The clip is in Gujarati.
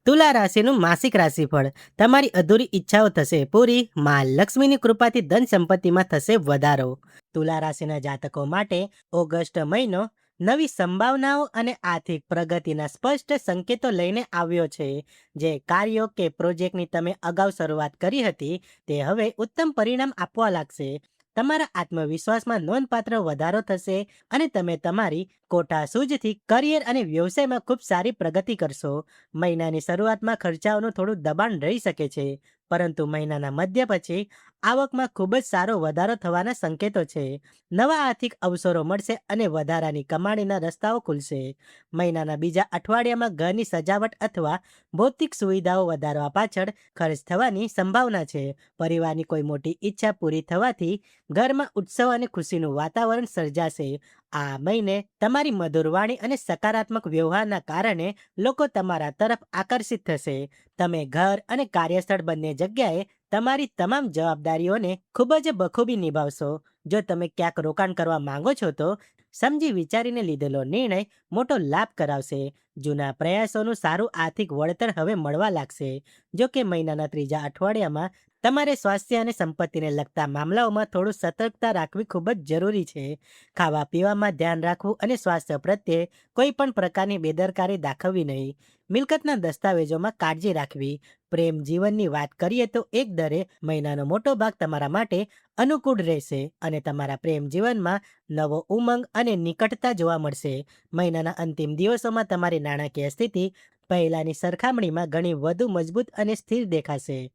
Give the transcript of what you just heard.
તુલા રાશિનું માસિક રાશિફળ. તમારી અધૂરી ઈચ્છાઓ થશે પૂરી. માં લક્ષ્મીની કૃપાથી ધન સંપત્તિમાં થશે વધારો. તુલા રાશિના જાતકો માટે ઓગસ્ટ મહિનો નવી સંભાવનાઓ અને આર્થિક પ્રગતિના સ્પષ્ટ સંકેતો લઈને આવ્યો છે. જે કાર્યો કે પ્રોજેક્ટની તમે અગાઉ શરૂઆત કરી હતી તે હવે ઉત્તમ પરિણામ આપવા લાગશે. તમારા આત્મવિશ્વાસમાં નોંધપાત્ર વધારો થશે અને તમે તમારી કોઠાસૂઝથી કરિયર અને વ્યવસાયમાં ખૂબ સારી પ્રગતિ કરશો. મહિનાની શરૂઆતમાં ખર્ચાઓનું થોડું દબાણ રહી શકે છે, પરંતુ મહિનાના મધ્ય પછી આવકમાં ખૂબ જ સારો વધારો થવાના સંકેતો છે. નવા આર્થિક અવસરો મળશે અને વધારાની કમાણીના રસ્તાઓ ખુલશે. મહિનાના બીજા અઠવાડિયામાં ઘરની સજાવટ અથવા ભૌતિક સુવિધાઓ વધારવા પાછળ ખર્ચ થવાની સંભાવના છે. પરિવારની કોઈ મોટી ઈચ્છા પૂરી થવાથી ઘરમાં ઉત્સવ અને ખુશીનું વાતાવરણ સર્જાશે. આ મહિને તમારી મધુર વાણી અને સકારાત્મક વ્યવહારના કારણે લોકો તમારા તરફ આકર્ષિત થશે. તમે ઘર અને કાર્યસ્થળ બંને જગ્યાએ તમારી તમામ જવાબદારીઓને ખૂબ જ બખૂબી નિભાવશો. જો તમે ક્યાંક રોકાણ કરવા માંગો છો તો સમજી વિચારીને લીધેલો નિર્ણય મોટો લાભ કરાવશે. જૂના પ્રયાસોનું સારું આર્થિક વળતર હવે મળવા લાગશે. જો કે મહિનાના ત્રીજા અઠવાડિયામાં તમારે સ્વાસ્થ્ય અને સંપત્તિને લગતા મામલાઓમાં થોડું સતર્કતા રાખવી ખૂબ જ જરૂરી છે. ખાવા પીવામાં ધ્યાન રાખવું અને સ્વાસ્થ્ય પ્રત્યે કોઈ પણ પ્રકારની બેદરકારી દાખવવી નહીં. મિલકતના દસ્તાવેજોમાં કાળજી રાખવી. પ્રેમ જીવનની વાત કરીએ તો એક દરે મહિનાનો મોટો ભાગ તમારા માટે અનુકૂળ રહેશે અને તમારા પ્રેમ જીવનમાં નવો ઉમંગ અને નિકટતા જોવા મળશે. મહિનાના અંતિમ દિવસોમાં તમારી નાણાકીય સ્થિતિ પહેલાની સરખામણીમાં ઘણી વધુ મજબૂત અને સ્થિર દેખાશે.